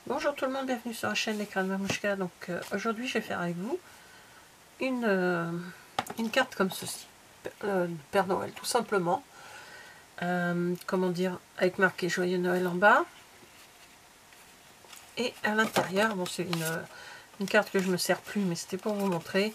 Bonjour tout le monde, bienvenue sur la chaîne Les Crânes Mamouchka. Donc aujourd'hui je vais faire avec vous une carte comme ceci, Père Noël tout simplement. Comment dire, avec marqué Joyeux Noël en bas. Et à l'intérieur, bon c'est une carte que je me sers plus mais c'était pour vous montrer.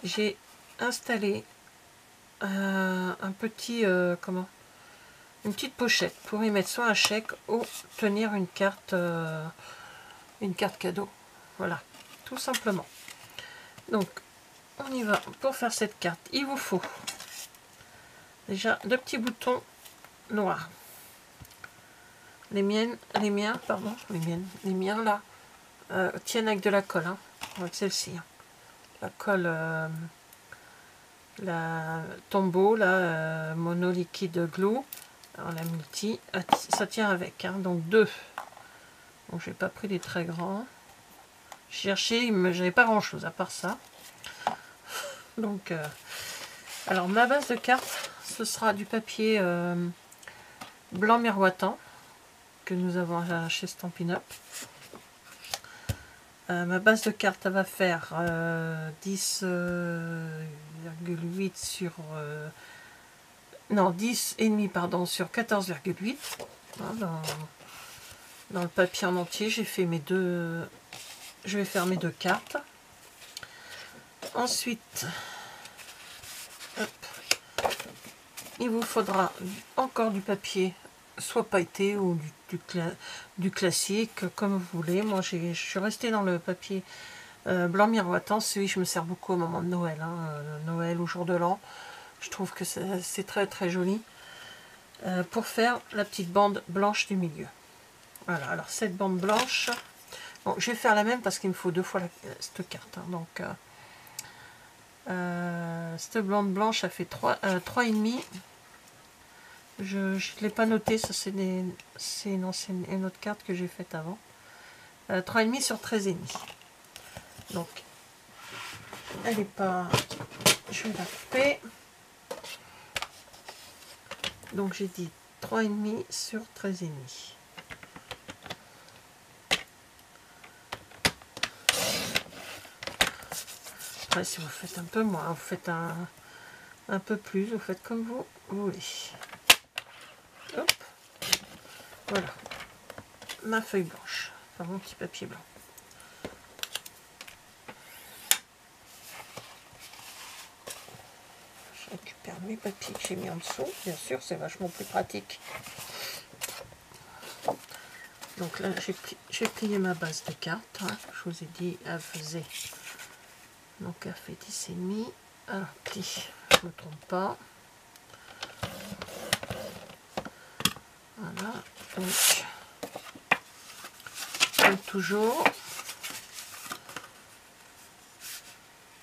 J'ai installé un petit, une petite pochette pour y mettre soit un chèque ou tenir une carte cadeau. Voilà, tout simplement. Donc, on y va. Pour faire cette carte, il vous faut déjà deux petits boutons noirs. Les miens là, tiennent avec de la colle, hein, avec celle-ci. Hein. La colle, la Tombow, la mono liquide glue, alors la multi, ça tient avec, hein, donc deux. Donc j'ai pas pris les très grands. J'ai cherché, j'avais pas grand chose à part ça. Donc, alors ma base de carte, ce sera du papier blanc miroitant que nous avons chez Stampin' Up. Ma base de carte, elle va faire 10,8 sur non 10,5 pardon sur 14,8. Dans le papier en entier, j'ai fait mes deux. Je vais faire mes deux cartes. Ensuite, hop, il vous faudra encore du papier, soit pailleté ou du classique, comme vous voulez. Moi, je suis restée dans le papier blanc miroitant. Celui, je me sers beaucoup au moment de Noël, hein, Noël ou jour de l'an. Je trouve que c'est très très joli. Pour faire la petite bande blanche du milieu. Voilà, alors cette bande blanche, bon, je vais faire la même parce qu'il me faut deux fois cette carte. Hein, donc, cette bande blanche, a fait 3,5. Je ne l'ai pas noté, ça c'est une autre carte que j'ai faite avant. 3,5 sur 13,5. Donc, elle n'est pas... Je vais la couper. Donc j'ai dit 3,5 sur 13,5. Après, si vous faites un peu moins, vous faites un peu plus, vous faites comme vous voulez. Hop. Voilà. Ma feuille blanche. Enfin, mon petit papier blanc. Je récupère mes papiers que j'ai mis en dessous. Bien sûr, c'est vachement plus pratique. Donc là, j'ai plié ma base de carte. Hein. Je vous ai dit, elle faisait... Donc, elle fait 10,5. Alors, pli, je ne me trompe pas. Voilà. Donc, comme toujours,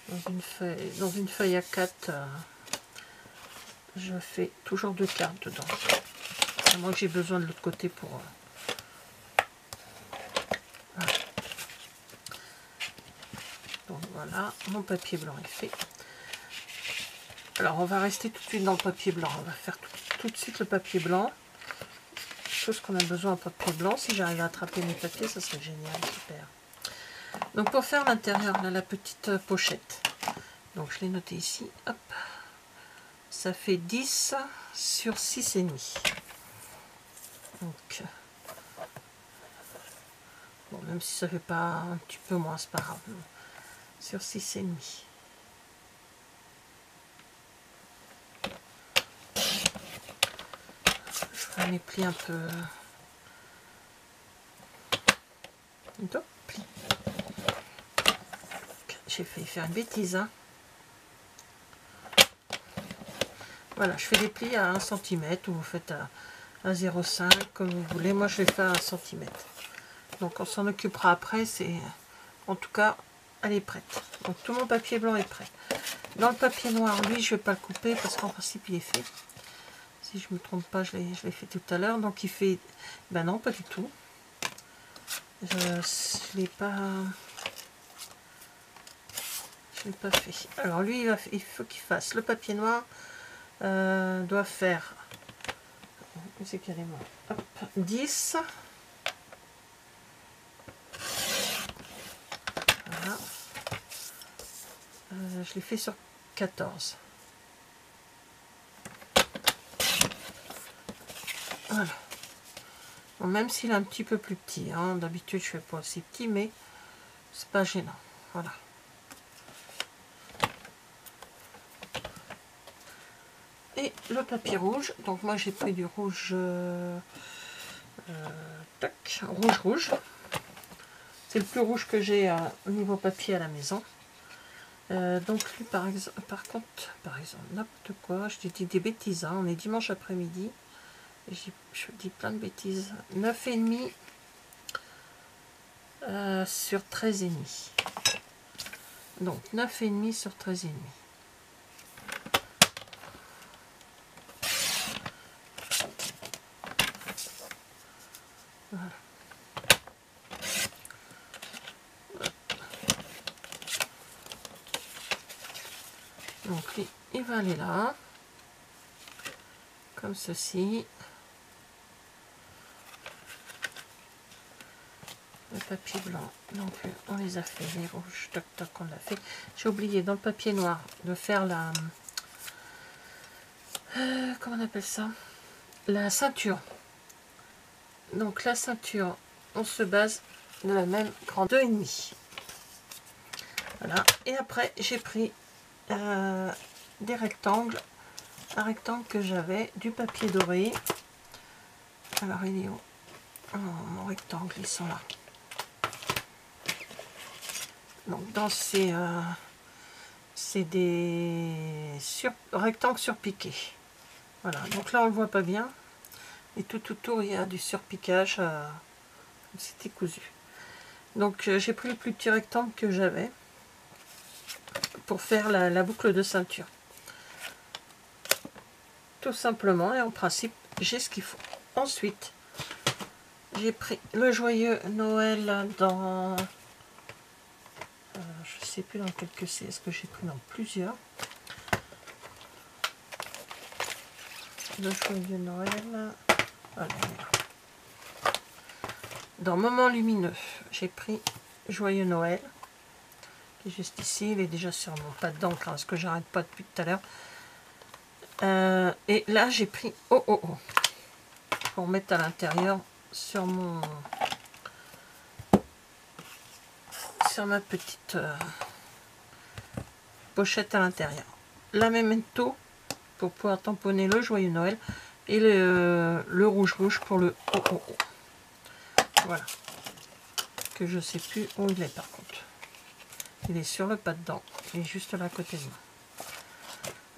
dans une feuille A4, je fais toujours deux cartes dedans. À moins que j'ai besoin de l'autre côté pour... Voilà. Donc voilà, mon papier blanc est fait. Alors on va rester tout de suite dans le papier blanc. On va faire tout de suite le papier blanc. Tout ce qu'on a besoin en papier blanc. Si j'arrive à attraper mes papiers, ça serait génial, super. Donc pour faire l'intérieur, là, la petite pochette. Donc je l'ai noté ici. Hop. Ça fait 10 sur 6,5. Donc, bon, même si ça fait pas un petit peu moins, c'est pas grave. Sur 6,5. Je ferai mes plis un peu. Top, pli. J'ai failli faire une bêtise, hein. Voilà, je fais des plis à 1 cm ou vous faites à 0,5 comme vous voulez. Moi, je vais faire à 1 cm. Donc, on s'en occupera après. En tout cas, elle est prête. Donc, tout mon papier blanc est prêt. Dans le papier noir, lui, je ne vais pas le couper parce qu'en principe, il est fait. Si je ne me trompe pas, je l'ai fait tout à l'heure. Donc, il fait... Ben non, pas du tout. Je ne l'ai pas... Je l'ai pas fait. Alors, lui, il faut qu'il fasse le papier noir. Doit faire... C'est carrément... Hop, 10... Je l'ai fait sur 14. Voilà. Bon, même s'il est un petit peu plus petit, hein, d'habitude je fais pas aussi petit, mais c'est pas gênant. Voilà. Et le papier rouge, donc moi j'ai pris du rouge, tac, rouge. C'est le plus rouge que j'ai au niveau papier à la maison. Donc lui par contre, n'importe quoi, je dis des bêtises, hein, on est dimanche après-midi, je dis plein de bêtises. 9,5 sur 13,5. Donc 9,5 sur 13,5. Voilà. Donc lui, il va aller là, comme ceci. Le papier blanc, donc on les a fait, les rouges, toc toc, on l'a fait. J'ai oublié dans le papier noir de faire la... comment on appelle ça? La ceinture. Donc la ceinture, on se base de la même grandeur, 2,5. Voilà. Et après, j'ai pris des rectangles. Un rectangle que j'avais, du papier doré. Alors, il est où? Oh, mon rectangle, ils sont là. Donc, dans ces... c'est des rectangles surpiqués. Voilà. Donc là, on ne le voit pas bien. Et tout autour, il y a du surpiquage. C'était cousu. Donc, j'ai pris le plus petit rectangle que j'avais pour faire la boucle de ceinture. Tout simplement, et en principe, j'ai ce qu'il faut. Ensuite, j'ai pris le joyeux Noël dans... je sais plus dans quel que c'est. Est-ce que j'ai pris dans plusieurs? Le joyeux Noël. Voilà. Dans Moment lumineux, j'ai pris joyeux Noël. Qui est juste ici. Il est déjà sur mon pas d'encre, hein, parce que j'arrête pas depuis tout à l'heure. Et là, j'ai pris oh oh oh pour mettre à l'intérieur sur mon... sur ma petite pochette à l'intérieur. La Memento pour pouvoir tamponner le joyeux Noël et le rouge pour le oh oh oh. Voilà. Que je sais plus où il est par contre. Il est sur le pas dedans. Il est juste là à côté de moi.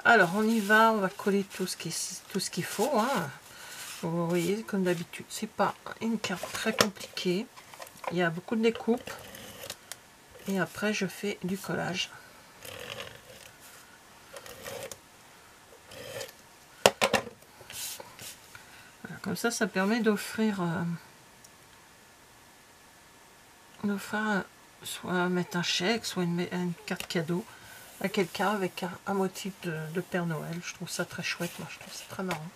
Alors on y va, on va coller tout ce qu'il faut. Hein. Vous voyez, comme d'habitude, c'est pas une carte très compliquée. Il y a beaucoup de découpes. Et après je fais du collage. Voilà, comme ça permet d'offrir soit mettre un chèque, soit une carte cadeau à quelqu'un avec un motif de Père Noël. Je trouve ça très chouette, moi je trouve ça très marrant.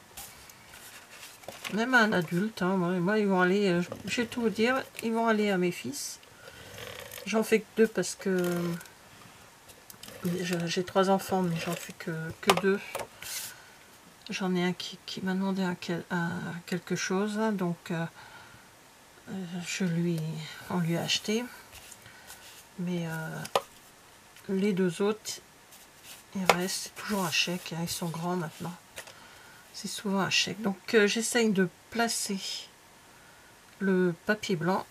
Même à un adulte, hein, moi ils vont aller, je vais tout vous dire, ils vont aller à mes fils. J'en fais que 2 parce que j'ai 3 enfants, mais j'en fais que 2. J'en ai un qui m'a demandé quelque chose, donc on lui a acheté. Mais les 2 autres, il reste toujours un chèque, hein, ils sont grands maintenant. C'est souvent un chèque. Donc j'essaye de placer le papier blanc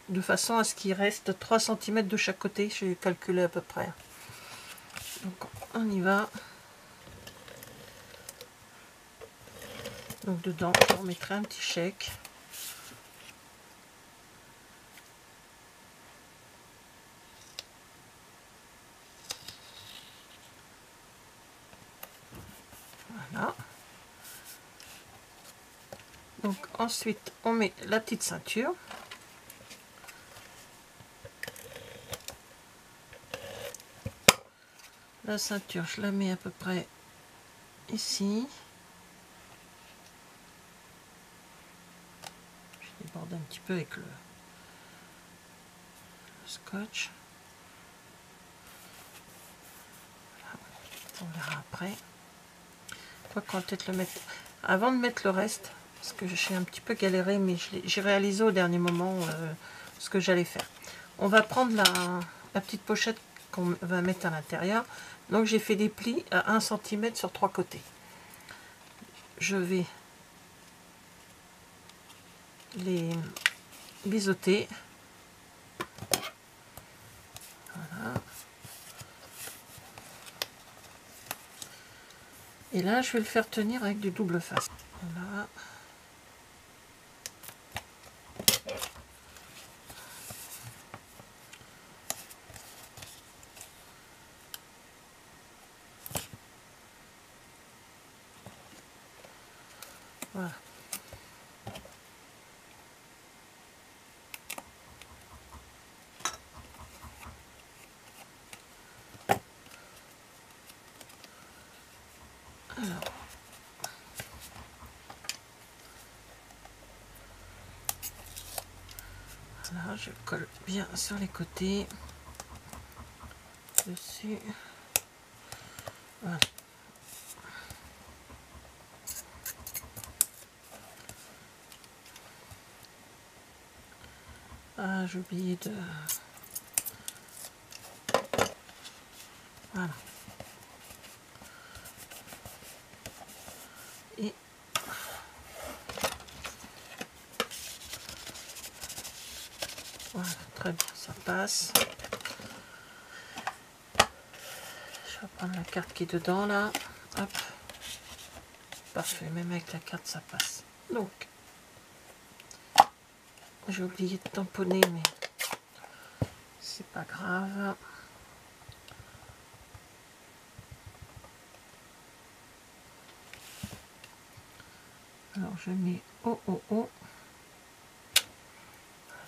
de façon à ce qu'il reste 3 cm de chaque côté. J'ai calculé à peu près. Donc on y va. Donc dedans, je remettrai un petit chèque. Voilà. Donc ensuite, on met la petite ceinture. La ceinture, je la mets à peu près ici. Je déborde un petit peu avec le scotch. On verra après. Quoi qu'on va peut-être le mettre avant de mettre le reste, parce que j'ai un petit peu galéré, mais j'ai réalisé au dernier moment ce que j'allais faire. On va prendre la petite pochette qu'on va mettre à l'intérieur. Donc j'ai fait des plis à 1 cm sur 3 côtés. Je vais les biseauter. Voilà. Et là, je vais le faire tenir avec du double face. Voilà. Voilà. Alors. Voilà, je colle bien sur les côtés. Dessus. Voilà. Ah, j'ai oublié de... Voilà. Et voilà, très bien, ça passe. Je vais prendre la carte qui est dedans là. Hop. Parfait, même avec la carte ça passe. Donc, j'ai oublié de tamponner, mais c'est pas grave. Alors je mets haut, haut, haut.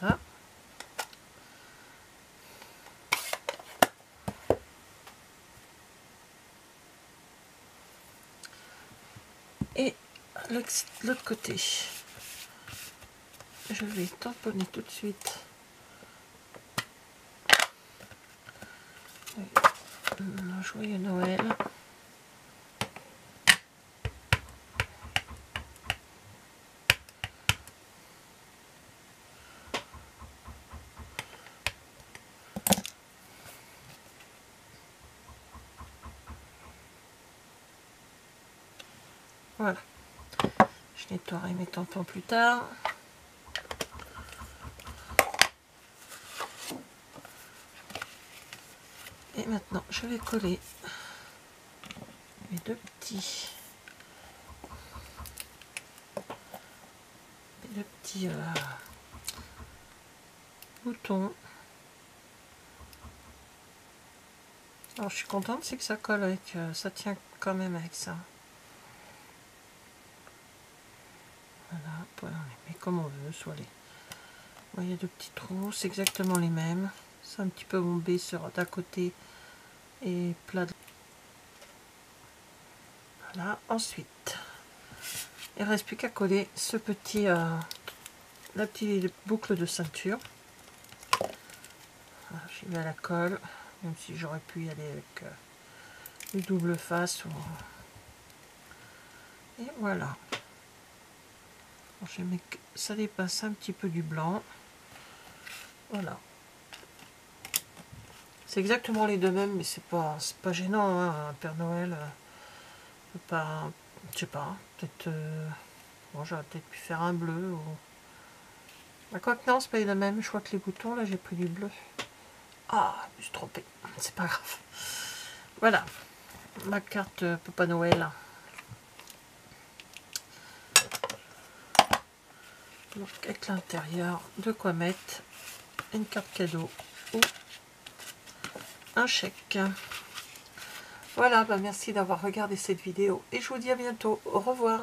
Voilà. Et l'autre côté, je vais tamponner tout de suite. Joyeux Noël. Voilà. Je nettoierai mes tampons plus tard. Et maintenant, je vais coller mes deux petits boutons. Alors je suis contente, c'est que ça colle avec, ça tient quand même avec ça. Voilà, on les met comme on veut, soit les... Bon, il y a deux petits trous, c'est exactement les mêmes. C'est un petit peu bombé sur d'un côté et plat. Voilà, ensuite, il ne reste plus qu'à coller ce petit, la petite boucle de ceinture. J'y vais à la colle, même si j'aurais pu y aller avec une double face. Et voilà. Bon, je mets que ça dépasse un petit peu du blanc. Voilà. C'est exactement les deux mêmes, mais c'est pas gênant, hein, un Père Noël. Pas, je sais pas, peut-être... bon, j'aurais peut-être pu faire un bleu ou... Ah, quoi que non, c'est pas les mêmes. Je crois que les boutons, là, j'ai pris du bleu. Ah, je me suis trompée. C'est pas grave. Voilà. Ma carte Papa Noël. Donc, avec l'intérieur, de quoi mettre une carte cadeau ou un chèque. Voilà, bah merci d'avoir regardé cette vidéo et je vous dis à bientôt. Au revoir.